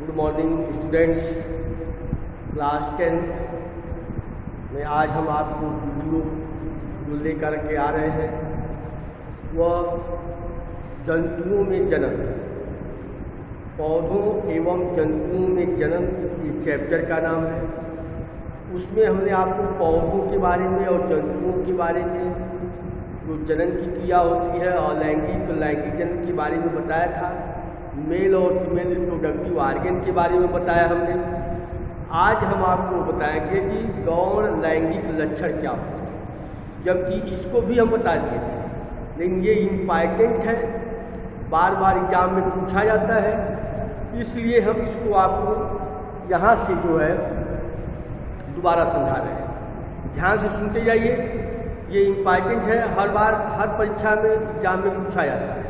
Good morning students, class 10th में आज हम आपको वीडियो जो लेकर के आ रहे हैं वह जंतुओं में जन्म, पौधों एवं जंतुओं में जन्म ये चैप्टर का नाम है। उसमें हमने आपको पौधों के बारे में और जंतुओं के बारे में जो जनन की क्रिया होती है और लैंगिक जनन के बारे में बताया था। मेल और फीमेल रिप्रोडक्टिव ऑर्गन के बारे में बताया हमने। आज हम आपको बताएंगे कि गौण लैंगिक लक्षण क्या होता है, जबकि इसको भी हम बता दिए थे, लेकिन ये इम्पॉर्टेंट है, बार बार एग्जाम में पूछा जाता है, इसलिए हम इसको आपको यहाँ से जो है दोबारा समझा रहे हैं। ध्यान से सुनते जाइए, ये इम्पॉर्टेंट है, हर बार हर परीक्षा में एग्जाम में पूछा जाता है।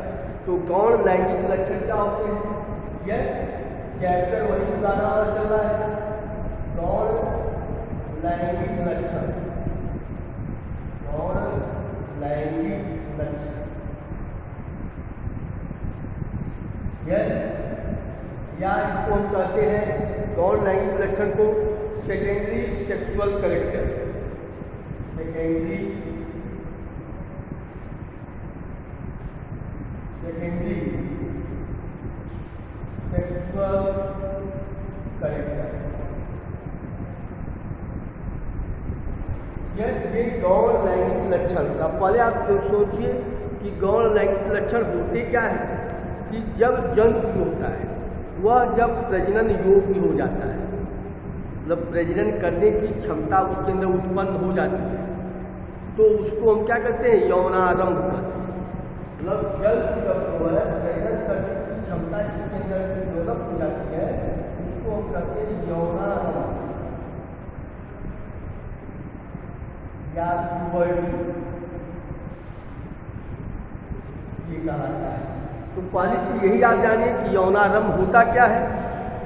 तो गौण लैंगिक लक्षण क्या होते हैं, यह चैप्टर वही बताना चल रहा है। गौण लैंगिक लक्षण, गौण लैंगिक लक्षण, या इसको हम कहते हैं गौण लैंगिक लक्षण को secondary sexual character, secondary sexual character. ये गौण लैंगिक लक्षण का पहले आप सोचिए कि गौण लैंगिक लक्षण होते क्या है। कि जब जंतु होता है वह जब प्रजनन योग्य हो जाता है, मतलब प्रजनन करने की क्षमता उसके अंदर उत्पन्न हो जाती है, तो उसको हम क्या कहते हैं, यौनारंभ कहते हैं। मतलब जल्द जब जो है प्रजनन करने की क्षमता इसके अंदर डेवलप हो जाती है, उसको हम कहते हैं यौनारंभ या प्यूबर्टी, ये कहा जाता है। तो पहली चीज यही याद जानिए कि यौनारंभ होता क्या है।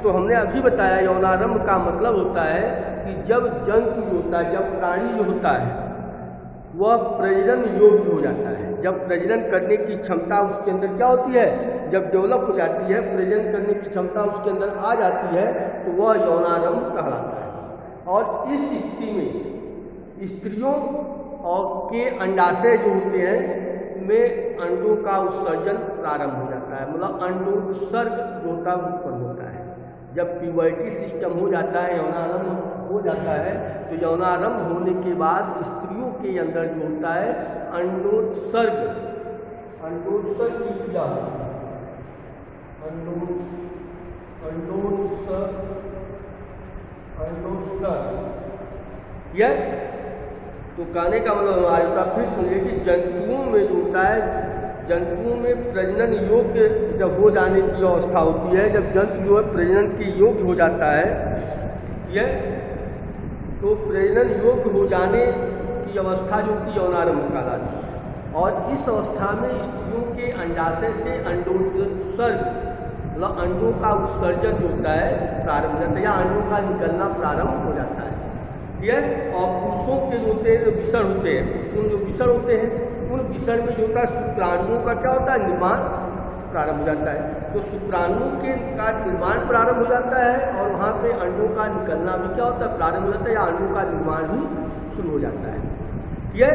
तो हमने अभी बताया यौनारंभ का मतलब होता है कि जब जंतु होता है, जब प्राणी जो होता है वह प्रजनन योग्य हो जाता है, जब प्रजनन करने की क्षमता उसके अंदर क्या होती है, जब डेवलप हो जाती है, प्रजनन करने की क्षमता उसके अंदर आ जाती है, तो वह यौनारंभ कहलाता है। और इस स्थिति में स्त्रियों और के अंडाशय जो होते हैं में अंडों का उत्सर्जन प्रारंभ हो जाता है, मतलब अंडोत्सर्ग होता उत्पन्न होता है। जब प्यूबर्टी सिस्टम हो जाता है, यौनारंभ हो जाता है, तो यौनारंभ होने के बाद स्त्रियों के अंदर जो होता है अंडोत्सर्ग की क्रिया होती है। अंडोत्सर्ग यह तो कहने का मतलब हमारे पास फिर सुनिए कि जंतुओं में जो होता है, जंतुओं में प्रजनन योग्य जब हो जाने की अवस्था होती है, जब जंतु जो है प्रजनन के योग्य हो जाता है, यह तो प्रजनन योग्य हो जाने की अवस्था जो कि यौनारंभ कहलाती है। और इस अवस्था में स्त्रियों के अंडाशय से अंडोत्सर्ग, मतलब अंडों का उत्सर्जन जो होता है प्रारंभ हो जाता है, या अंडों का निकलना प्रारंभ हो जाता है। यह और पुरुषों के जो होते हैं, विषण होते हैं, पुरुषों जो विषण होते हैं, उन विषण में जो होता है शुक्राणुओं का क्या होता है, निर्माण प्रारंभ हो जाता है। तो शुक्राणुओं के का निर्माण प्रारंभ हो जाता है और वहाँ पे अंडों का निकलना भी क्या होता है, प्रारंभ हो जाता है, या अंडों का निर्माण भी शुरू हो जाता है। ये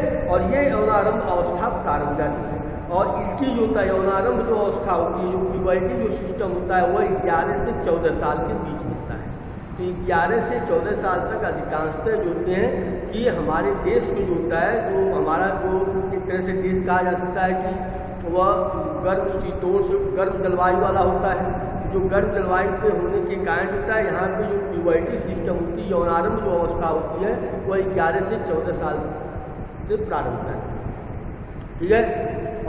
यौनारंभ अवस्था प्रारंभ हो जाती है। और इसकी जो होता है यौनारंभ जो अवस्था होती है, जो प्यूबर्टी जो सिस्टम होता है, वह 11 से 14 साल के बीच में होता है। तो 11 से 14 साल तक अधिकांशतः जो होते हैं कि हमारे देश में जो होता है, जो हमारा जो एक तरह से देश कहा जा सकता है कि वह गर्म जलवायु वाला होता है। जो गर्म जलवायु के होने के कारण होता है, यहाँ पे जो प्यूबर्टी सिस्टम होती है, यौनारंभ जो अवस्था होती है, वह 11 से 14 साल से प्रारंभ होता है। ठीक है।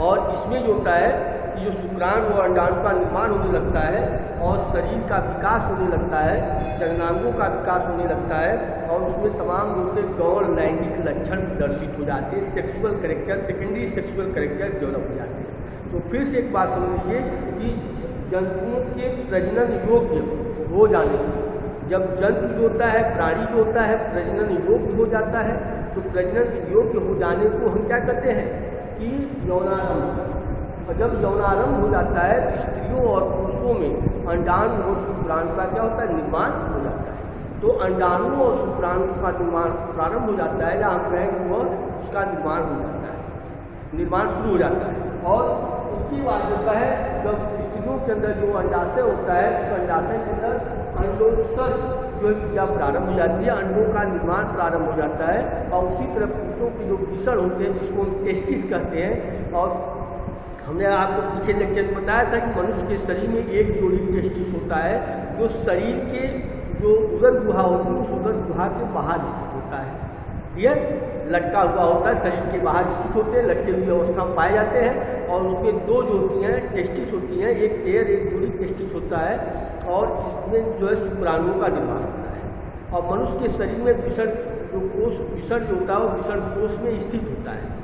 और इसमें जो होता है कि जो शुक्राणु और अंडाणु का निर्माण होने लगता है और शरीर का विकास होने लगता है, जननांगों का विकास होने लगता है, और उसमें तमाम जो गौण लैंगिक लक्षण प्रदर्शित हो जाते हैं, sexual character, secondary sexual character develop हो जाते हैं। तो फिर से एक बात समझिए कि जंतुओं के प्रजनन योग्य हो जाने, जब जंतु जो होता है, प्राणी जो होता है, प्रजनन योग्य हो जाता है, तो प्रजनन योग्य हो जाने को हम क्या कहते हैं कि यौनारंभ। और जब यौनारंभ हो जाता है तो स्त्रियों और पुरुषों में अंडाणु और शुक्राणु का क्या होता है, निर्माण हो जाता है। तो अंडाणु और शुक्राणु का निर्माण प्रारंभ हो जाता है, या हम कहें कि वह उसका निर्माण हो जाता है, निर्माण शुरू हो जाता है। और उसकी बात होता है जब स्त्रियों के अंदर जो अंडाशय होता है, उस अंडाशय के अंदर अंडोत्सर्ग जो क्रिया प्रारंभ हो जाती है, अंडों का निर्माण प्रारंभ हो जाता है। और उसी तरह पुरुषों के जो विषण होते हैं, जिसको हम टेस्टिस कहते हैं, और हमने आपको पीछे लेक्चर में बताया था कि मनुष्य के शरीर में एक जोड़ी टेस्टिस होता है, जो शरीर के जो उदर गुहा होती है, उस उदर गुहा के बाहर स्थित होता है। यह लटका हुआ होता है, शरीर के बाहर स्थित होते हैं, लटके हुए अवस्था में पाए जाते हैं। और उसके दो जो होती हैं टेस्टिस होती हैं, एक पेयर एक जोड़ी टेस्टिस होता है, और इसमें जो है शुक्राणुओं का निर्माण होता है। और मनुष्य के शरीर में विषण जो कोष, विषण जो होता है वो विषण कोष में स्थित होता है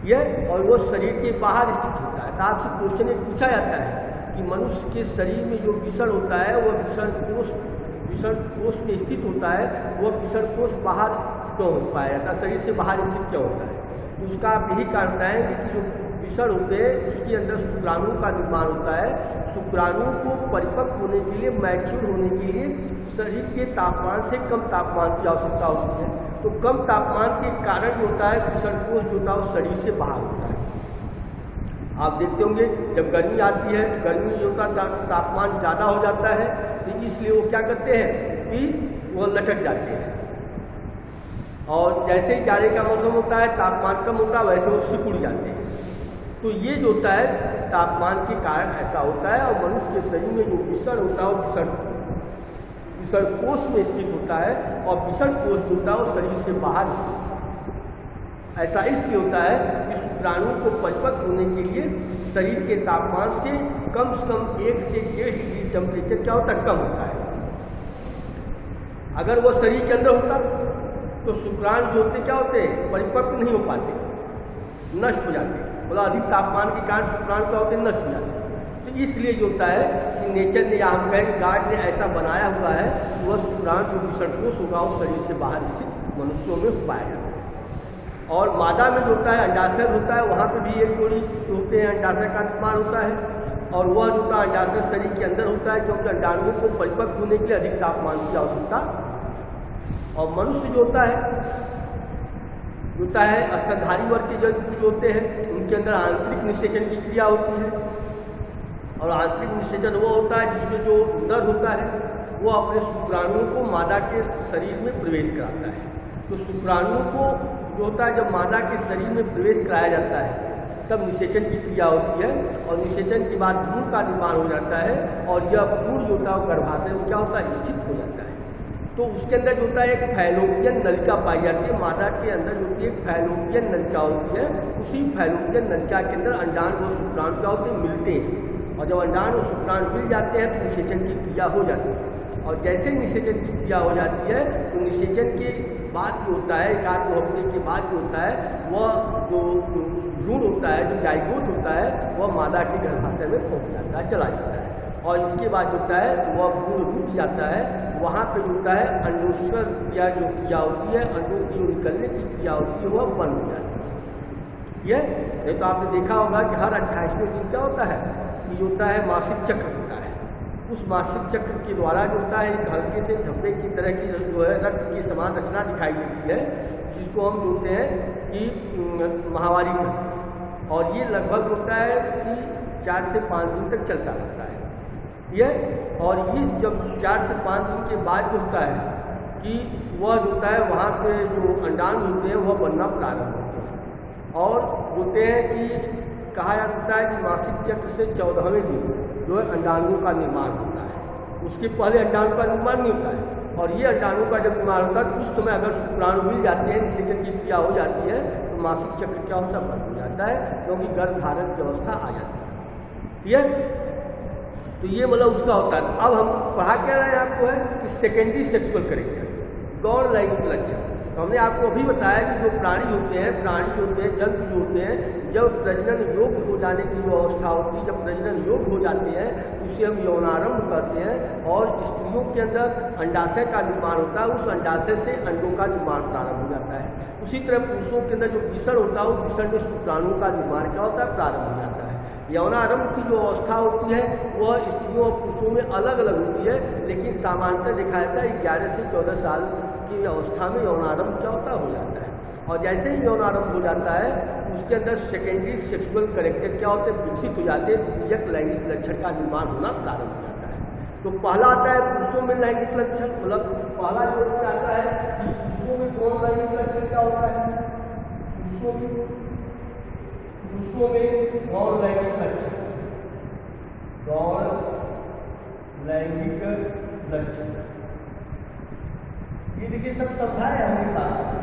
यह, और वो शरीर के बाहर स्थित होता है। तो आपसे क्वेश्चन एक पूछा जाता है कि मनुष्य के शरीर में जो विषण होता है वह विषण कोष में स्थित होता है, वह विषण कोष बाहर क्यों हो पाया जाता है, शरीर से बाहर स्थित क्यों होता है? तो उसका आप यही कारण बताएंगे कि जो विषण होते हैं उसके अंदर शुक्राणु का निर्माण होता है। शुक्राणु को परिपक्व होने के लिए, मैच्योर होने के लिए शरीर के तापमान से कम तापमान की आवश्यकता होती है। तो कम तापमान के कारण जो होता है विषण कोष जो होता है वो शरीर से बाहर होता है। आप देखते होंगे जब गर्मी आती है, गर्मी जो होता है तापमान ज़्यादा हो जाता है, तो इसलिए वो क्या करते हैं कि वो लटक जाते हैं। और जैसे ही जाड़े का मौसम होता है, तापमान कम होता है, वैसे वो सिकुड़ जाते हैं। तो ये जो होता है तापमान के कारण ऐसा होता है। और मनुष्य के शरीर में जो विषण होता है वो विषण कोष में स्थित होता है, और विषण कोष जो होता है वो शरीर से बाहर स्थित होता है। ऐसा इसलिए होता है कि शुक्राणु को परिपक्व होने के लिए शरीर के तापमान से कम 1 से 1.5 डिग्री टेम्परेचर क्या होता है, कम होता है। अगर वो शरीर के अंदर होता तो शुक्राणु जो होते क्या होते हैं, परिपक्व नहीं हो पाते, नष्ट हो जाते। मतलब अधिक तापमान के कारण शुक्राणु क्या होते हैं, नष्ट हो जाते। तो इसलिए जो होता है कि नेचर ने, या हम कहें गॉड ने ऐसा बनाया हुआ है कि वह शुक्राणु जो विषण कोष होगा वो शरीर से बाहर स्थित मनुष्यों में पाया जाता है। और मादा में जो होता है अंडाशय होता है, वहाँ पे भी एक जोड़ी होते हैं, अंडाशय का निर्माण होता है। और वह जो होता है अंडाशय शरीर के अंदर होता है, क्योंकि अंडाणुओं को परिपक्व होने के लिए अधिक तापमान की आवश्यकता। और मनुष्य जो होता है स्तनधारी वर्ग के जंतु जो होते हैं, उनके अंदर आंतरिक निषेचन की क्रिया होती है। और आंतरिक निषेचन वो होता है जिसमें जो उदर होता है वो अपने शुक्राणुओं को मादा के शरीर में प्रवेश कराता है। तो शुक्राणुओं को जो होता है जब मादा के शरीर में प्रवेश कराया जाता है तब निषेचन की क्रिया होती है। और निषेचन के बाद भ्रूण का निर्माण हो जाता है, और यह भ्रूण जो होता है गर्भाशय में क्या होता है, स्थित हो जाता है। तो उसके अंदर जो होता है एक फैलोपियन नलिका पाई जाती है। मादा के अंदर जो होती है एक फैलोपियन नलिका होती है। उसी फैलोपियन नलिका के अंदर अंडाणु और शुक्राणु क्या होते हैं, मिलते हैं। और जब अंडाणु और शुक्राणु मिल जाते हैं तो निषेचन की क्रिया हो जाती है। और जैसे निषेचन की क्रिया हो जाती है तो निषेचन के बाद जो होता है, 1-2 हफ्ते के बाद जो होता है, वह जो भ्रूण होता है, जो जाइगोट होता है, वह मादा के गर्भाशय में पहुँच जाता है, चला जाता है। और इसके बाद जो होता है वह भ्रूण रुक जाता है। वहाँ पे जो होता है अंडोत्सर्ग क्रिया जो क्रिया होती है, अंडों की जो निकलने की क्रिया होती है, वह बंद हो जाती है। ये तो आपने देखा होगा कि हर 28वें दिन क्या होता है, कि होता है मासिक चक्र होता है। उस मासिक चक्र के द्वारा जो होता है एक हल्के से धब्बे की तरह की जो है रक्त की समान रचना दिखाई देती है, जिसको हम बोलते हैं कि माहवारी का। और ये लगभग होता है कि 4 से 5 दिन तक चलता रहता है यह। और ये जब 4 से 5 दिन के बाद जो होता है कि वह जो होता है वहाँ पे जो अंडाणु होते हैं वह बनना प्रारंभ होते हैं। और बोलते हैं कि कहा जाता है कि मासिक चक्र से 14वें दिन जो है अंडाणुओं का निर्माण होता है। उसके पहले अंडाणु का निर्माण नहीं होता है। और ये अंडाणु का जब निर्माण होता है तो उस समय अगर शुक्राणु मिल जाते हैं, निषेचन की क्रिया हो जाती है, तो मासिक चक्र क्या होता है, बंद हो जाता है, क्योंकि गर्भ धारण की अवस्था आ जाती है। यह तो ये मतलब उसका होता है। अब हम पढ़ा क्या रहे हैं आपको है कि सेकेंडरी सेक्सुअल करेक्टर, गौण लैंगिक लक्षण। तो हमने आपको अभी बताया कि जो प्राणी होते हैं, जंतु जो होते हैं, जब प्रजनन योग्य हो जाने की जो अवस्था होती है, जब प्रजनन योग्य हो जाते हैं उसे हम यौनारंभ करते हैं। और स्त्रियों के अंदर अंडाशय का निर्माण होता है, उस अंडाशय से अंडों का निर्माण प्रारंभ हो जाता है। उसी तरह पुरुषों के अंदर जो विषण होता है, उस विषण में शुक्राणुओं का निर्माण क्या होता है, प्रारंभ हो जाता है। यौनारंभ की जो अवस्था होती है वह स्त्रियों और पुरुषों में अलग अलग होती है, लेकिन सामान्यतः देखा जाता है 11 से 14 साल की अवस्था में यौनारंभ क्या होता हो जाता है। और जैसे ही यौनारंभ हो जाता है उसके अंदर सेकेंडरी सेक्सुअल कैरेक्टर क्या होते हैं, विकसित हो जाते हैं, द्वितीयक लैंगिक लक्षण का निर्माण होना प्रारंभ हो जाता है। तो पहला आता है पुरुषों में लैंगिक लक्षण, मतलब पहला जो आता है कि पुरुषों में कौन लैंगिक लक्षण क्या होता है, पुरुषों में गौण लैंगिक लक्षण, गौण लैंगिक लक्षण। ये देखिए सब समझाया है हमने साथ,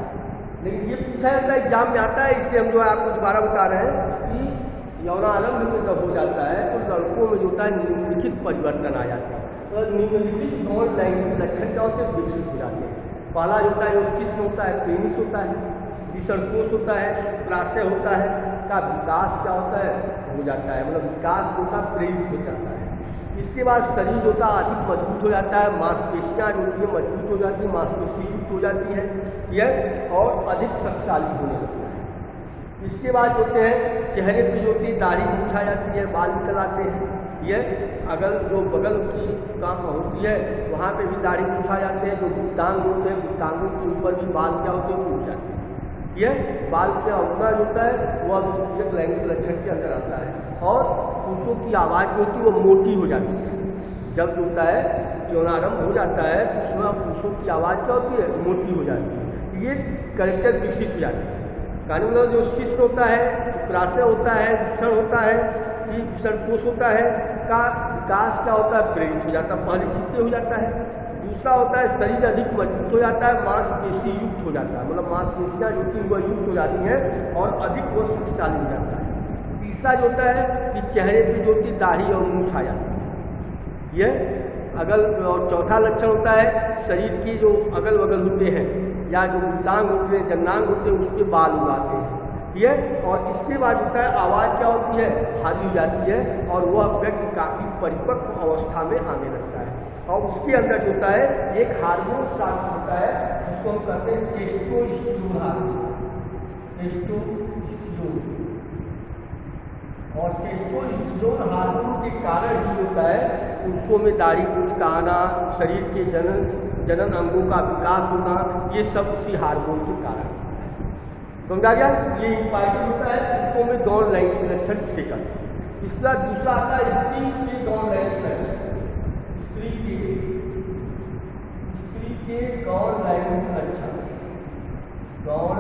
लेकिन ये पूछा जाता है एग्जाम में आता है, इसलिए हम जो है आपको दोबारा बता रहे हैं कि यौनारंभ में जब हो जाता है तो लड़कों में जो होता है निम्नलिखित परिवर्तन आ जाता है। तो निम्नलिखित गौण लैंगिक लक्षण क्या होते हैं, विकसित हो जाते हैं। पहला जो होता है जिस्म होता है, पेनिस होता है, विसर्कोश होता है, शुक्राशय होता है, का विकास क्या होता है हो जाता है, मतलब विकास होता है, प्रेरित हो जाता है। इसके बाद शरीर जो होता है अधिक मजबूत हो जाता है, मांसपेशियाँ जो होती है मजबूत हो जाती है, मांसपेशी युक्त हो जाती है यह, और अधिक शक्तिशाली होने लगता है। इसके बाद होते हैं चेहरे पर जो होती है दाढ़ी मूंछ आ जाती है, बाल निकल आते हैं, यह अगर जो बगल की काम होती है वहाँ पे भी दाढ़ी मूंछ आ जाते हैं। जो गुप्तांग होते हैं गुप्तांगों के ऊपर भी बाल क्या होते हैं, उठ जाते हैं। यह बाल के अवना जो होता है वह द्वितीयक लैंगिक लक्षण के अंदर आता है। और पुरुषों की आवाज़ जो होती है वो मोटी हो जाती है। जब जो होता है यौनारंभ हो जाता है तो उसमें पुरुषों की आवाज़ क्या होती है, मोटी हो जाती है। ये कैरेक्टर विकसित हो जाती है। कानून जो शिष्ट होता है, शुक्राशय होता है, विसर्ग होता है, विसर्कोश होता है, का विकास क्या होता है, प्रेरित हो जाता है, पहले चित्ते हो जाता है। दूसरा होता है शरीर अधिक मजबूत हो जाता है, मांसपेशी युक्त हो जाता है, मतलब मांसपेशियाँ जो कि वह युक्त हो जाती हैं और अधिक वो शक्तिशाली हो जाता है। तीसरा जो होता है कि चेहरे पर जो कि दाढ़ी और मूंछ आ जाती है यह अगल। और चौथा लक्षण होता है शरीर की जो अगल बगल होते हैं या जो गुप्तांग होते हैं, जन्नांग होते हैं, उस पर बाल उगाते हैं यह। और इसके बाद होता है आवाज़ क्या होती है, भारी हो जाती है और वह व्यक्ति काफ़ी परिपक्व अवस्था में आने लगता है। और उसके अंदर जो होता है एक हार्मोन स्राव होता है जिसको हम कहते हैं टेस्टोस्टेरोन हार्मोन, टेस्टोस्टेरोन। और टेस्टोस्टेरोन हार्मोन के कारण ही होता है पुरुषों में दाढ़ी मूंछ का आना, शरीर के जनन अंगों का विकास होना, ये सब उसी हार्मोन के कारण। समझा गया? ये इंपॉर्टेंट होता है पुरुषों में गौण लैंगिक लक्षण किसे कहते हैं। इसका दूसरा आता है स्त्री के गौण लैंगिक लक्षण, स्त्री के गौण लैंगिक लक्षण, गौण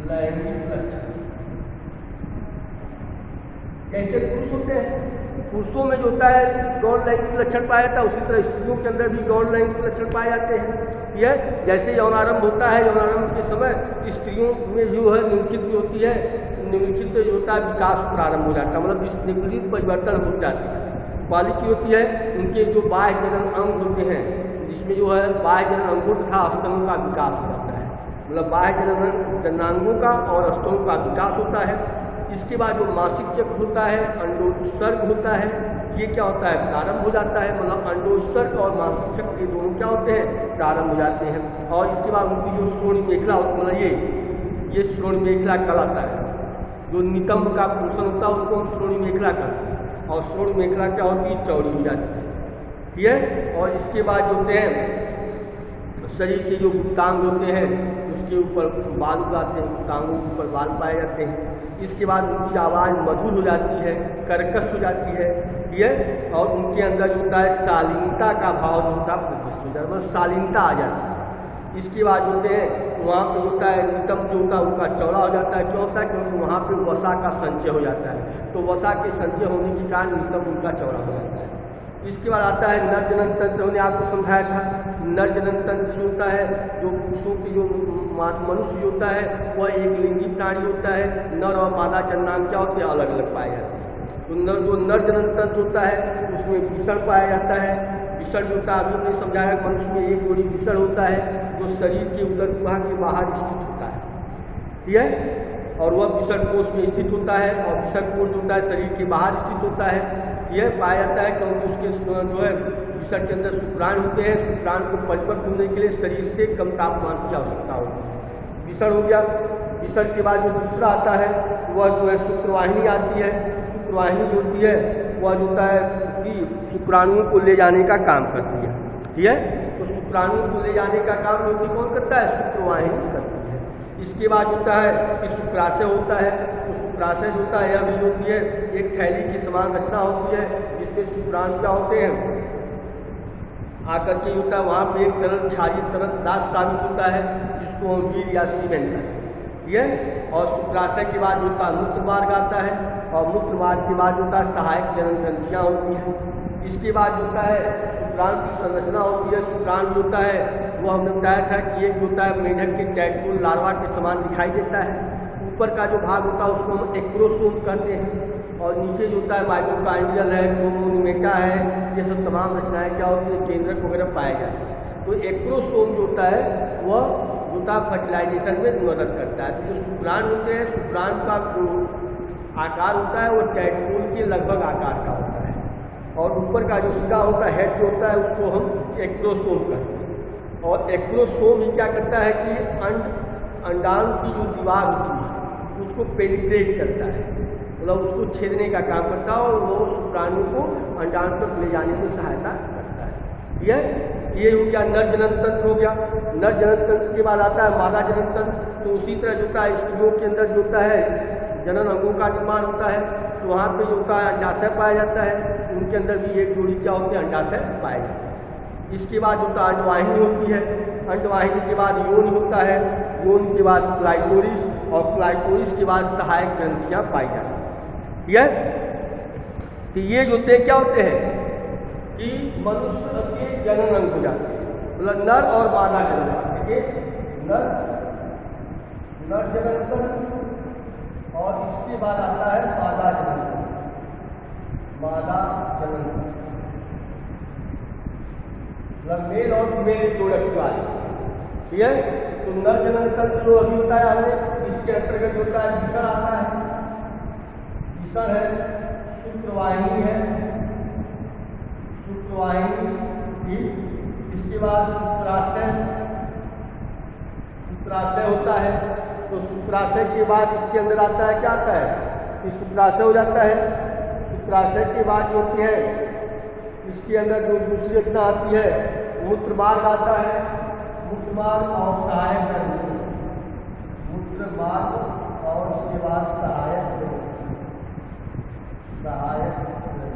लैंगिक लक्षण कैसे पुरुष होते हैं। पुरुषों में जो होता है गौण लैंगिक लक्षण पाया जाता है, उसी तरह स्त्रियों के अंदर भी गौण लैंगिक लक्षण पाए जाते हैं। यह जैसे यौनारंभ होता है, यौनारंभ के समय स्त्रियों में जो है निम्नलिखित जो होती है, निम्नलिखित जो होता है विकास प्रारंभ हो जाता है, मतलब निम्नलिखित परिवर्तन हो जाती है। पहली चीज होती है उनके जो बाह्य जनन अंग होते हैं, जिसमें जो है बाह्य जनन अंगों तथा स्तनों का विकास हो जाता है, मतलब बाह्य जननांगों का और स्तनों का विकास होता है। इसके बाद जो मासिक चक्र होता है, अंडोत्सर्ग होता है, ये क्या होता है प्रारंभ हो जाता है, मतलब अंडोत्सर्ग और मासिक चक्र ये दोनों क्या होते हैं प्रारंभ हो जाते हैं। और इसके बाद उनकी जो श्रोणी मेखला होती है, मतलब ये श्रोणी मेखला कहलाता है। जो नितंब का पोषण होता है उसको हम श्रोणी मेखला कहते हैं, और श्रोणी मेखला क्या होती है चौड़ी हो जाती है, ठीक है। और इसके बाद जो होते हैं शरीर के जो गुप्तांग होते हैं उसके ऊपर बाल उगाते हैं, गुप्तांगों के ऊपर बाल पाए जाते हैं। इसके बाद उनकी आवाज़ मधुर हो जाती है, कर्कश हो जाती है ये। और उनके अंदर जो होता है शालीनता का भाव जो होता है प्रतिष्ठित हो जाता है, मतलब शालीनता आ जाती है। इसके बाद होते हैं वहाँ पे होता है नितंब जो होता है उनका चौड़ा हो जाता है, क्यों होता है क्योंकि वहाँ पे वसा का संचय हो जाता है, तो वसा के संचय होने के कारण नितंब उनका चौड़ा हो जाता है। इसके बाद आता है नर जनन तंत्र, हमने आपको समझाया था। नर जनन तंत्र जो होता है, जो पुरुषों की जो मनुष्य होता है वह एक लिंगी प्राणी होता है, नर और मादा जननांग क्या होते हैं अलग अलग पाए जाते हैं। तो जो नर जनन तंत्र होता है उसमें विसर्ग पाया जाता है। विसर्ग होता है अभी हमने समझाया मनुष्य में एक जोड़ी विसर्ग होता है जो शरीर के उदर गुहा के बाहर स्थित होता है, ठीक है। और वह विसर्ग कोश में स्थित होता है, और विसर्ग कोश जो होता है शरीर के बाहर स्थित होता है। यह पाया जाता है क्योंकि उसके जो है विसर्ग के अंदर शुक्राणु होते हैं, शुक्राणु को परिपक्व होने के लिए शरीर से कम तापमान की आवश्यकता होती है। विसर्ग हो गया। ईसण के बाद जो दूसरा आता है वह जो है शुक्रवाहिनी आती है। शुक्रवाहिनी जो होती है वह जो होता है कि शुक्राणुओं को ले जाने का काम करती है। ठीक है, तो शुक्राणुओं को ले जाने का काम जो कौन करता है? शुक्रवाहिनी करती है। इसके बाद होता है कि शुक्राशय होता है। तो शुक्राशय जो होता है यह भी होती है एक थैली की समान रचना होती है जिसमें शुक्राणु क्या होते हैं आकर के होता है वहाँ पे एक तरल क्षारीय तरल पदार्थ शामिल होता है जिसको हम वीर या सीमेंट कहते हैं। ठीक है, और शुक्राशय के बाद होता है मूत्र मार्ग आता है और मूत्र मार्ग के बाद होता है सहायक जनन ग्रंथियाँ होती हैं। इसके बाद होता है शुक्राणु की संरचना होती है। शुक्राणु होता है वो हमने बताया था कि एक होता है मेढक के टैडपोल लार्वा के समान दिखाई देता है। ऊपर का जो भाग होता है उसको हम एक्रोसोम कहते हैं और नीचे जो होता है माइटोकॉन्ड्रियल है, क्रोमोसोमेटा है, ये सब तमाम रचनाएं क्या होती है केंद्रक वगैरह पाए जाते हैं। तो एक्रोसोम जो होता है वह होता फर्टिलाइजेशन में मदद करता है। तो जो शुक्राणु होते हैं शुक्राणु का जो आकार होता है वो टैडपोल के लगभग आकार का होता है और ऊपर का जो सिरा होता है हेड जो होता है उसको हम एक्रोसोम कहते हैं। और एक्रोसोम ही क्या करता है कि अंडाणु की जो दीवार होती है उसको पेनिट्रेट करता है, मतलब उसको छेदने का काम करता है और वो शुक्राणु को अंडाणु तक ले जाने में सहायता करता है। ठीक है, ये हो गया नर जनन तंत्र हो गया। नर जनन तंत्र के बाद आता है मादा जनन तंत्र। तो उसी तरह जो होता है स्त्रियों के अंदर जो होता है जनन अंगों का निर्माण होता है तो वहाँ पे जो होता है अंडाशय पाया जाता है। उनके अंदर भी एक जोड़ी क्या होते हैं अंडाशय पाए जाते हैं। इसके बाद जो होता है अंडवाहिनी होती है। अंडवाहिनी के बाद योनि होता है। योनि के बाद क्लाइटोरिस और क्लाइटोरिस के बाद सहायक ग्रंथियाँ पाई जाती हैं। ठीक है, तो ये जो होते क्या होते हैं कि मनुष्य के जनन अंग हो जाते हैं, मतलब नर और मादा जनन। ठीक है, नर जनन और इसके बाद आता है मादा जनन। मादा जनन मतलब मेल और फीमेल प्रोडक्ट वाले। ठीक है, तो नर जनन तंत्र जो अभी बताया हमने इसके अंतर्गत होता है ईसण आता है। ईसण है, शुक्रवाहिनी है, शुक्रवाहिनी। इसके बाद शुक्राशय, शुक्राशय होता है। तो शुक्राशय के बाद इसके अंदर आता है क्या आता है कि शुक्राशय हो जाता है। शुक्राशय के बाद जो होती है इसके अंदर जो दूसरी रचना आती है मूत्र मार्ग आता है। मूत्र मार्ग और सहायक ग्रंथि, मूत्र मार्ग और उसके बाद सहायक ग्रंथि, सहायक ग्रंथि।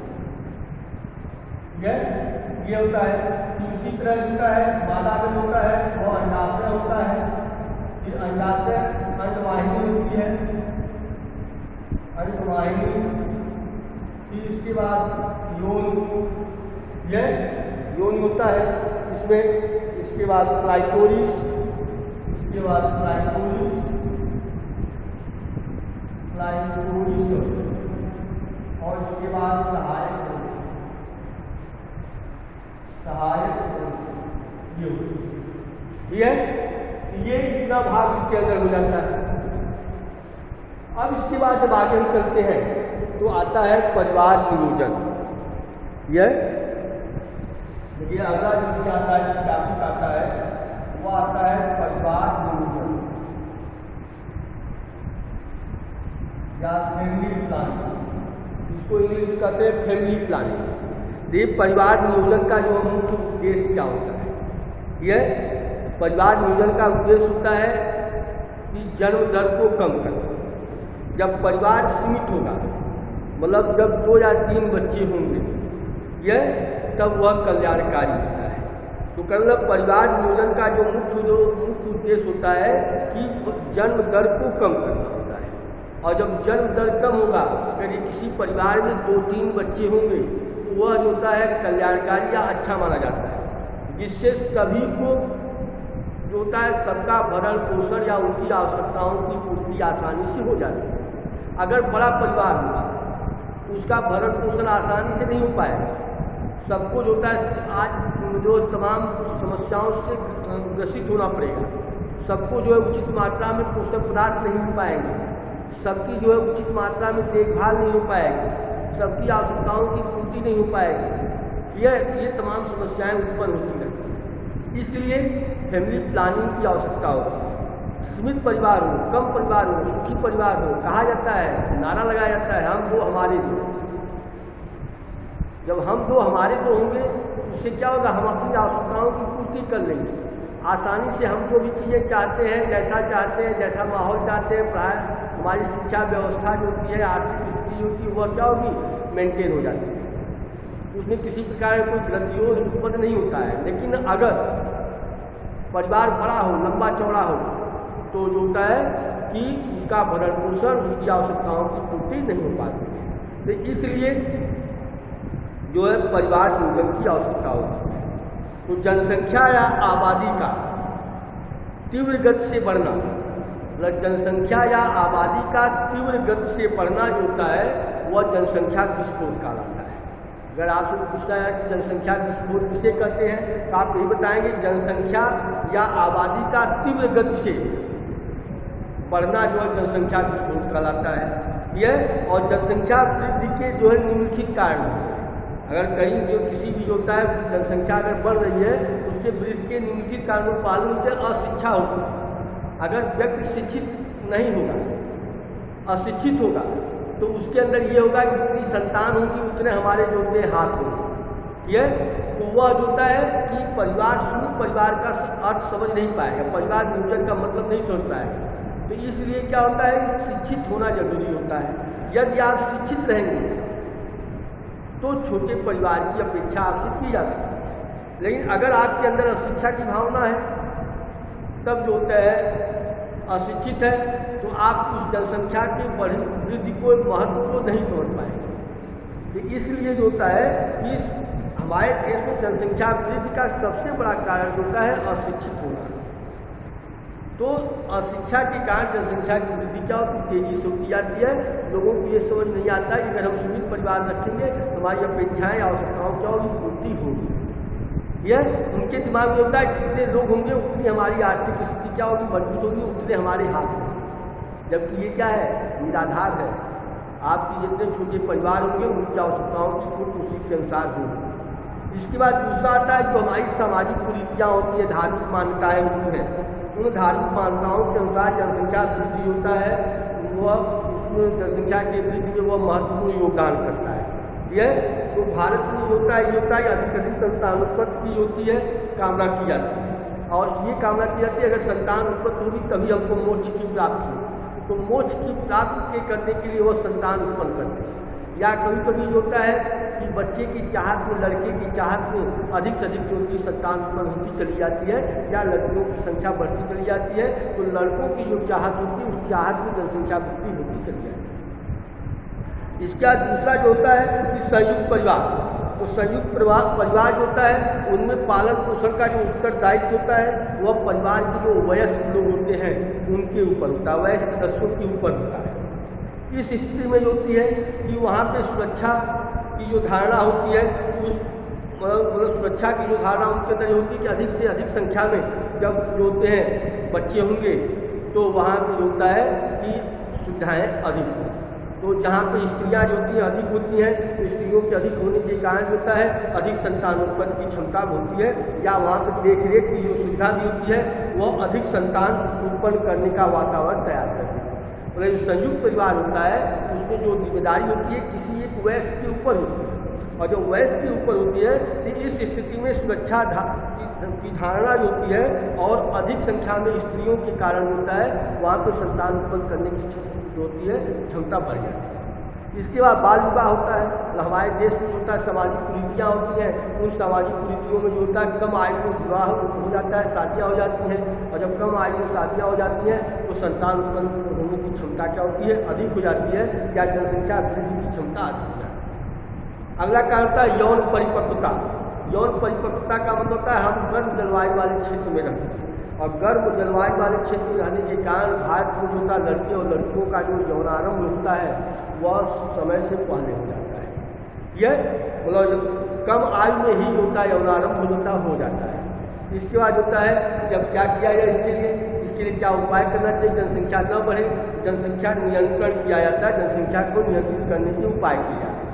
ठीक है, ये होता है। इसी तरह होता है मादा में होता है वो अंडाशय होता है। फिर अंडाशय अंडवाहिनी होती है, अंडवाहिनी। फिर इसके बाद योनि, यह योनि होता है इसमें। इसके बाद क्लाइटोरिस, इसके बाद क्लाइटोरिस, क्लाइटोरिस और इसके बाद सहायक, सहायक ये इतना भाग इसके अंदर हो जाता है। अब इसके बाद जब आगे हम चलते हैं तो आता है परिवार नियोजन। यह देखिए अगला जो आता है टॉपिक आता है वो आता है परिवार नियोजन या फैमिली प्लानिंग। इसको इंग्लिश में कहते हैं फैमिली प्लानिंग। ये परिवार नियोजन का जो मुख्य उद्देश्य क्या होता है? यह परिवार नियोजन का उद्देश्य होता है कि जन्म दर को कम करना। जब परिवार सीमित होगा, मतलब जब 2 या 3 बच्चे होंगे, यह तब वह कल्याणकारी होता है। तो मतलब परिवार नियोजन का जो मुख्य उद्देश्य होता है कि जन्म दर को कम करना होता है। और जब जन्म दर कम होगा, अगर किसी परिवार में 2-3 बच्चे होंगे तो वह जो होता है कल्याणकारी या अच्छा माना जाता है, जिससे सभी को जो होता है सबका भरण पोषण या उनकी आवश्यकताओं की पूर्ति आसानी से हो जाती है। अगर बड़ा परिवार होगा उसका भरण पोषण आसानी से नहीं हो पाएगा। सबको जो होता है आज जो तमाम समस्याओं से ग्रसित होना पड़ेगा। सबको जो है उचित मात्रा में पोषक पदार्थ नहीं हो पाएंगे, सबकी जो है उचित मात्रा में देखभाल नहीं हो पाएगी, सबकी आवश्यकताओं की पूर्ति नहीं हो पाएगी। ये तमाम समस्याएं उत्पन्न होती रहती हैं। इसलिए फैमिली प्लानिंग की आवश्यकता होती है। सीमित परिवार हो, कम परिवार हो, सुखी परिवार हो, कहा जाता है, नारा लगाया जाता है, हम दो हमारे दो। जब हम दो हमारे दो होंगे उससे क्या होगा, हम अपनी आवश्यकताओं की पूर्ति कर लेंगे आसानी से। हम जो भी चीज़ें चाहते हैं, जैसा चाहते हैं, जैसा माहौल चाहते हैं, पढ़ाई हमारी शिक्षा व्यवस्था जो होती है, आर्थिक स्थिति होती है, वह क्या होगी, मेंटेन हो जाती है, उसमें किसी प्रकार का कोई गतिरोध उत्पन्न नहीं होता है। लेकिन अगर परिवार बड़ा हो, लंबा चौड़ा हो, तो जो होता है कि उसका भरण पोषण, उसकी आवश्यकताओं की पूर्ति नहीं हो पाती। तो इसलिए जो है परिवार नियोजन की आवश्यकता होती है। तो जनसंख्या या आबादी का तीव्र गति से बढ़ना, मतलब जनसंख्या या आबादी का तीव्र गति से बढ़ना जो होता है वह जनसंख्या विस्फोट कहलाता है। अगर आपसे पूछा है कि जनसंख्या विस्फोट किसे कहते हैं, तो आप यही बताएंगे जनसंख्या या आबादी का तीव्र गति से बढ़ना जो है जनसंख्या विस्फोट कहलाता है। यह और जनसंख्या वृद्धि के जो है निम्नलिखित कारण है। अगर कहीं जो किसी भी होता है जनसंख्या अगर बढ़ रही है तो उसके वृद्धि के निम्नलिखित कारणों पालन से अशिक्षा होगी। अगर व्यक्ति शिक्षित नहीं होगा, अशिक्षित होगा, तो उसके अंदर ये होगा कि जितनी संतान होगी उतने हमारे जो होते हैं हाथ होंगे। यह तो वह जो होता है कि परिवार शुरू परिवार का अर्थ समझ नहीं पाएगा, परिवार नियोजन का मतलब नहीं समझ पाएगा। तो इसलिए क्या होता है, शिक्षित होना जरूरी होता है। यदि आप शिक्षित रहेंगे तो छोटे परिवार की अपेक्षा आपसे की जा सकती है। लेकिन अगर आपके अंदर अशिक्षा की भावना है, तब जो होता है अशिक्षित है, तो आप उस जनसंख्या की वृद्धि को महत्व को नहीं समझ पाएंगे। तो इसलिए जो होता है कि हमारे देश में जनसंख्या वृद्धि का सबसे बड़ा कारण जो होता है अशिक्षित होना। तो अशिक्षा के कारण जनसंख्या की वृद्धि क्या होती तेजी से होती जाती है। लोगों को ये समझ नहीं आता कि अगर हम सीमित परिवार रखेंगे तो हमारी अपेक्षाएं आवश्यकताओं क्या होगी, पूर्ति होगी। यह उनके दिमाग में होता है जितने लोग होंगे उतनी हमारी आर्थिक स्थिति क्या होगी, मजबूत होगी, उतने हमारे हाथ होंगे। जबकि ये क्या है, निराधार है। आपकी जितने छोटे परिवार होंगे उनकी आवश्यकताओं की पूर्ति उसी के अनुसार होगी। इसके बाद दूसरा आता है जो हमारी सामाजिक कुरीतियाँ होती है, धार्मिक मान्यताएँ होती हैं, उन धार्मिक मान्यताओं के अनुसार जनसंख्या वृद्धि होता है, वह उसमें जनसंख्या की वृद्धि में वह महत्वपूर्ण योगदान करता है। यह तो भारत में होता है, ये होता है अधिक से अधिक संतान उत्पत्ति की होती है, कामना की जाती है। और ये कामना की जाती है अगर संतान उत्पत्ति होगी तभी हमको मोक्ष की प्राप्ति हो। तो मोक्ष की प्राप्ति के करने के लिए वह संतान उत्पन्न करते हैं। या कभी कभी होता है कि बच्चे की चाहत में, लड़के की चाहत में अधिक से अधिक जो उनकी संतान उत्पन्न होती चली जाती है, या लड़कियों की संख्या बढ़ती चली जाती है, तो लड़कों की जो चाहत होती है उस चाहत में जनसंख्या वृद्धि होती चली जाती है। इसके बाद दूसरा जो होता है कि संयुक्त परिवार। तो संयुक्त परिवार जो होता है उनमें पालन पोषण का जो उत्तरदायित्व होता है वह परिवार के जो वयस्क लोग होते हैं उनके ऊपर होता है, वयस्क सदस्यों के ऊपर होता है। इस स्थिति में जो होती है कि वहाँ पे सुरक्षा की जो धारणा होती है, उस मतलब सुरक्षा की जो धारणा उनके अंदर होती है कि अधिक से अधिक संख्या में जब जो होते हैं बच्चे होंगे तो वहाँ पे होता है कि सुविधाएँ अधिक हों। तो जहाँ पे स्त्रियाँ जो होती हैं अधिक होती हैं, तो स्त्रियों के अधिक होने के कारण होता है अधिक संतान उत्पत्ति की क्षमता होती है, या वहाँ पर देखरेख की जो सुविधा भी होती है वह अधिक संतान उत्पन्न करने का वातावरण तैयार करती है। मतलब जो संयुक्त परिवार होता है उसमें जो जिम्मेदारी होती है किसी एक वयस्क के ऊपर होती है, और जो वयस्क के ऊपर होती है कि इस स्थिति में सुरक्षा की धारणा जो होती है और अधिक संख्या में स्त्रियों के कारण होता है वहाँ पर संतान उत्पन्न करने की जो होती है क्षमता बढ़ जाती है। इसके बाद बाल विवाह होता है। हमारे देश में जो होता है सामाजिक कुरीतियाँ होती हैं, उन सामाजिक कुरीतियों में जो होता है कम आयु में विवाह हो जाता है, शादियाँ हो जाती हैं, और जब कम आयु में शादियाँ हो जाती हैं तो संतान उत्पन्न होने की क्षमता क्या होती है, अधिक हो जाती है, या जनसंख्या वृद्धि की क्षमता अधिक हो जाती है। अगला क्या होता है यौन परिपक्वता। यौन परिपक्वता का मतलब होता है हम गर्म जलवायु वाले क्षेत्र में रहते हैं, और गर्म जलवायु वाले क्षेत्र में रहने के कारण भारत में जो होता है लड़के और लड़कियों का जो यौनारंभ होता है वह समय से पहले हो जाता है। यह मतलब कम आयु में ही होता है यौनारंभ हो जाता है। इसके बाद होता है जब क्या किया जाए इसके लिए क्या उपाय करना चाहिए, जनसंख्या न बढ़े, जनसंख्या नियंत्रण किया जाता है, जनसंख्या को नियंत्रित करने के उपाय किए जाते हैं।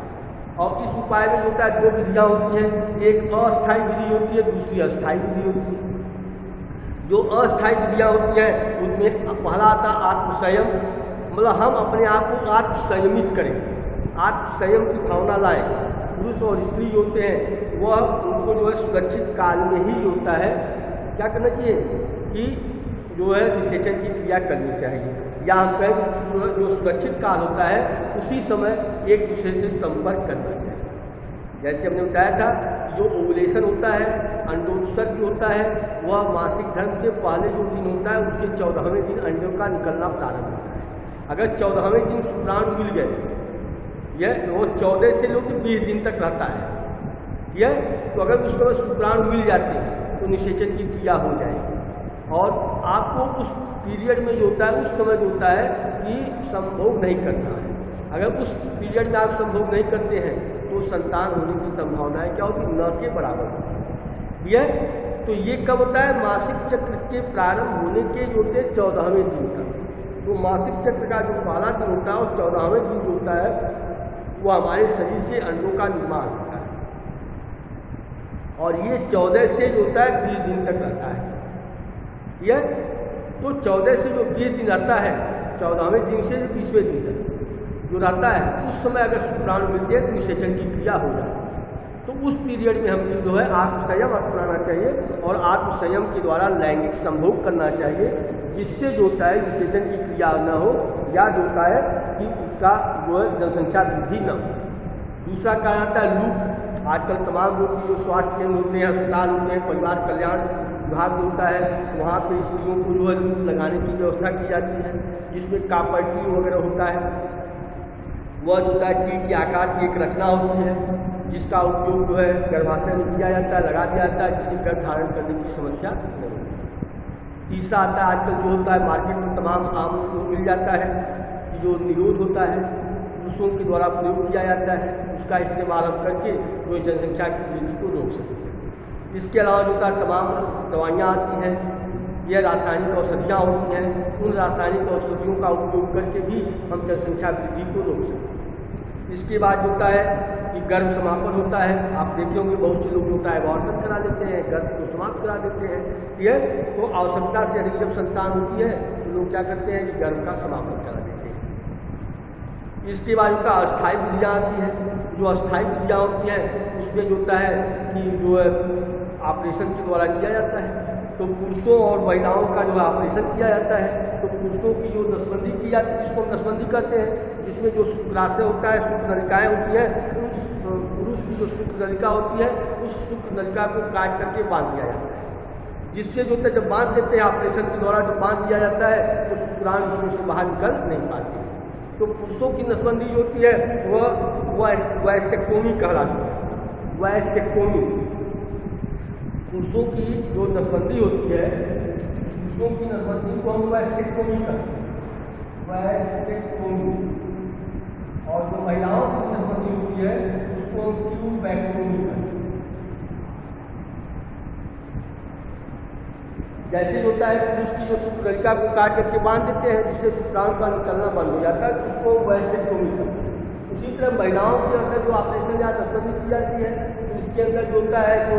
और इस उपाय में होता है दो विधियाँ होती हैं, एक अस्थायी विधि होती है, दूसरी अस्थायी विधि होती है। जो अस्थायी क्रिया होती है उनमें पहला आता आत्मसंयम, मतलब हम अपने आप को आत्मसंयमित करें, आत्मसंयम की भावना लाएं। पुरुष और स्त्री होते हैं वह उनको जो है सुरक्षित काल में ही होता है क्या करना चाहिए कि जो है निषेचन की क्रिया करनी चाहिए, या हम कहें जो सुरक्षित काल होता है उसी समय एक दूसरे से संपर्क करना चाहिए। जैसे हमने बताया था जो ओवुलेशन होता है, अंडोत्सर्ग जो होता है वह मासिक धर्म के पहले जो दिन होता है उसके 14वें दिन अंडों का निकलना प्रारंभ होता है। अगर 14वें दिन शुक्राणु मिल गए, यह वो 14 से लेकर 20 दिन तक रहता है, यह तो अगर उसके बाद शुक्राणु मिल जाते हैं तो निषेचन की क्रिया हो जाएगी। और आपको उस पीरियड में जो होता है उस समय जो होता है कि संभोग नहीं करना है। अगर उस पीरियड में आप संभोग नहीं करते हैं तो संतान होने की संभावनाएं क्या होती, न के बराबर होती है। तो ये कब होता है, मासिक चक्र के प्रारंभ होने के जो होते 14वें दिन तक। तो मासिक चक्र का जो पहला दिन होता है और 14वें दिन जो होता है वो हमारे शरीर से अंडों का निर्माण होता है, और ये 14 से जो होता है 20 दिन तक रहता है। यह तो 14 से जो 20 दिन रहता है, 14वें दिन से 20वें दिन तक जो रहता है उस समय अगर शुक्राणु मिलते हैं तो निषेचन की क्रिया हो जाती है। तो उस पीरियड में हम जो है आत्मसंयम अपनाना चाहिए और आत्मसंयम के द्वारा लैंगिक संभोग करना चाहिए, जिससे जो होता है निषेचन की क्रिया न हो, या जो होता है कि उसका जो है जनसंख्या वृद्धि न हो। दूसरा कहा जाता है लूप। आजकल तमाम लोग जो स्वास्थ्य केंद्र होते हैं, अस्पताल होते हैं, परिवार कल्याण विभाग होता है, वहाँ पर स्त्रियों को जो है लूप लगाने की व्यवस्था की जाती है, जिसमें कापर्टी वगैरह होता है। वह जो होता है टी के आकार की एक रचना होती है जिसका उपयोग जो है गर्भाशय में किया जाता है, लगा दिया जाता है, जिससे गर्भ धारण करने की समस्या नहीं होती। तीसरा आता है आजकल जो होता है मार्केट में तमाम आम मिल जाता है कि जो निरोध होता है पुरुषों के द्वारा प्रयोग किया जाता है, उसका इस्तेमाल हम करके जो जनसंख्या की वृद्धि को रोक सकते हैं। इसके अलावा जो होता है तमाम दवाइयाँ आती हैं, यह रासायनिक औषधियाँ होती हैं, उन रासायनिक औषधियों का उपयोग करके भी हम जनसंख्या वृद्धि को रोक सकते हैं। इसके बाद होता है कि गर्भ समापन होता है। आप देखे होंगे बहुत से लोग होता है अबॉर्शन करा देते हैं, गर्भ को समाप्त करा देते हैं। यह तो आवश्यकता से अधिक जब संतान होती है तो लोग क्या करते हैं कि गर्भ का समापन करा देते हैं। इसके बाद उनका अस्थायी क्रिया आती है। जो अस्थायी क्रिया होती है उसमें जो होता है कि जो है ऑपरेशन के द्वारा किया जाता है। तो पुरुषों और महिलाओं का जो ऑपरेशन किया जाता है, तो पुरुषों की जो नसबंदी की जाती है जिसको हम नसबंदी कहते हैं, जिसमें जो शुक्राशय होता है, शुक्र नलिकाएँ होती हैं, उस पुरुष की जो शुक्र नलिका होती है उस शुक्र नलिका को काट करके बांध दिया जाता है, जिससे जो होता है जब बांध देते हैं ऑपरेशन के द्वारा जब बांध दिया जाता है तो शुक्राणु उसमें से बाहर निकल नहीं पाते। तो पुरुषों की नसबंदी जो होती है वह वैसेक्टोमी कहलाती है। वैसेक्टोमी पुरुषों की जो नसबंदी होती है, पुरुषों की नसबंदी को हम वैसेक्टोमी करते हैं, वैसेक्टोमी। और जो महिलाओं की नसबंदी होती है उसको हम ट्यूबैक्टोमी करते हैं। जैसे होता है पुरुष की जो शुक्राणु को काट करके बांध देते हैं जिससे शुक्राणु का निकलना बंद हो जाता है, उसको वैसेक्टोमी करते हैं। उसी तरह महिलाओं के अंदर जो ऑपरेशन या नसबंदी की जाती है तो इसके अंदर जो होता है जो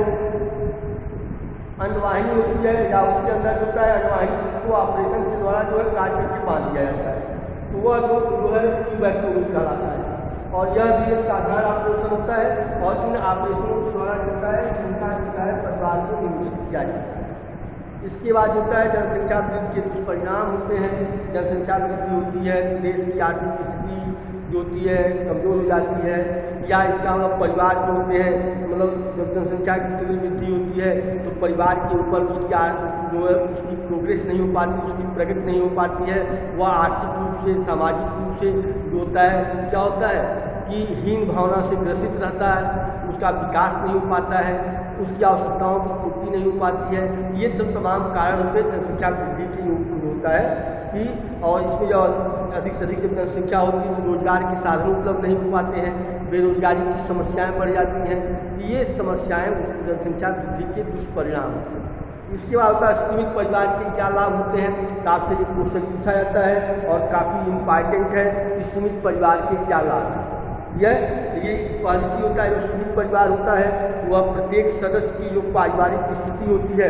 अंडवाहिनी होती है या उसके अंदर जो होता है अंडवाहिनी, जिसको ऑपरेशन के द्वारा जो है काट करके बांध दिया जाता है, तो वह जो है ट्यूबैक्टोमी कहलाता है। और यह भी एक साधारण ऑपरेशन होता है और इन ऑपरेशनों के द्वारा जो होता है उनका जो है परिवार को नियोजित किया जाता है। इसके बाद होता है जनसंख्या वृद्धि के दुष्परिणाम होते हैं। जनसंख्या वृद्धि होती है, देश की आर्थिक स्थिति जो होती है कमज़ोर हो जाती है, या इसका मतलब परिवार जो होते हैं, मतलब जब जनसंख्या की तीव्र वृद्धि होती है तो परिवार के ऊपर उसकी जो है उसकी प्रोग्रेस नहीं हो पाती, उसकी प्रगति नहीं हो पाती है। वह आर्थिक रूप से, सामाजिक रूप से जो होता है क्या होता है कि हीन भावना से ग्रसित रहता है, उसका विकास नहीं हो पाता है, उसकी आवश्यकताओं की पूर्ति नहीं हो पाती है। ये सब तमाम कारण होते हैं जनसंख्या वृद्धि के योग होता है कि, और इसमें जो अधिक से अधिक जब जनसंख्या होती है तो रोजगार के साधन उपलब्ध नहीं हो पाते हैं, बेरोजगारी की समस्याएं बढ़ जाती हैं। ये समस्याएं जनसंख्या वृद्धि के दुष्परिणाम होते हैं। इसके बाद होता है सीमित परिवार के क्या लाभ होते हैं, तो आपसे ये क्वेश्चन पूछा जाता है और काफ़ी इम्पॉर्टेंट है कि सीमित परिवार के क्या लाभ हैं। ये पॉलिसी होता है, जो सीमित परिवार होता है वह प्रत्येक सदस्य की जो पारिवारिक स्थिति होती है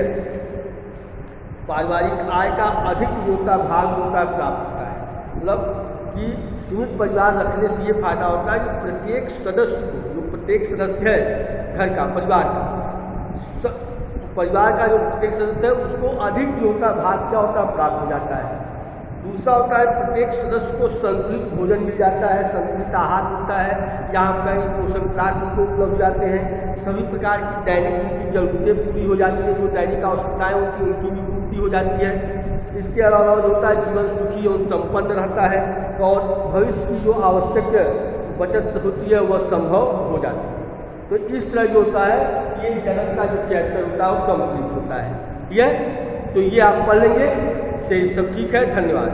पारिवारिक आय का अधिक योग्यता भाग होता है प्राप्त होता है। मतलब कि सीमित परिवार रखने से ये फायदा होता है कि प्रत्येक सदस्य को, जो प्रत्येक सदस्य है घर का, परिवार का जो प्रत्येक सदस्य है उसको अधिक योग्यता भाग क्या होता है प्राप्त हो जाता है। दूसरा होता है प्रत्येक सदस्य को संतुलित भोजन मिल जाता है, संतुलित आहार मिलता है, यहाँ पर पोषक पदार्थ उनको उपलब्ध हो जाते हैं, सभी प्रकार की दैनिक उनकी जरूरतें पूरी हो जाती है, जो दैनिक आवश्यकताएँ होती हैं उनकी भी पूर्ति हो जाती है। इसके अलावा जो होता है जीवन सुखी और संपन्न रहता है और भविष्य की जो आवश्यक बचत होती है वह संभव हो जाती है। तो इस तरह जो होता है ये जनक का जो चैप्टर होता है वो कंप्लीट होता है। ठीक है, तो ये आप पढ़ लेंगे, से सब ठीक है। धन्यवाद।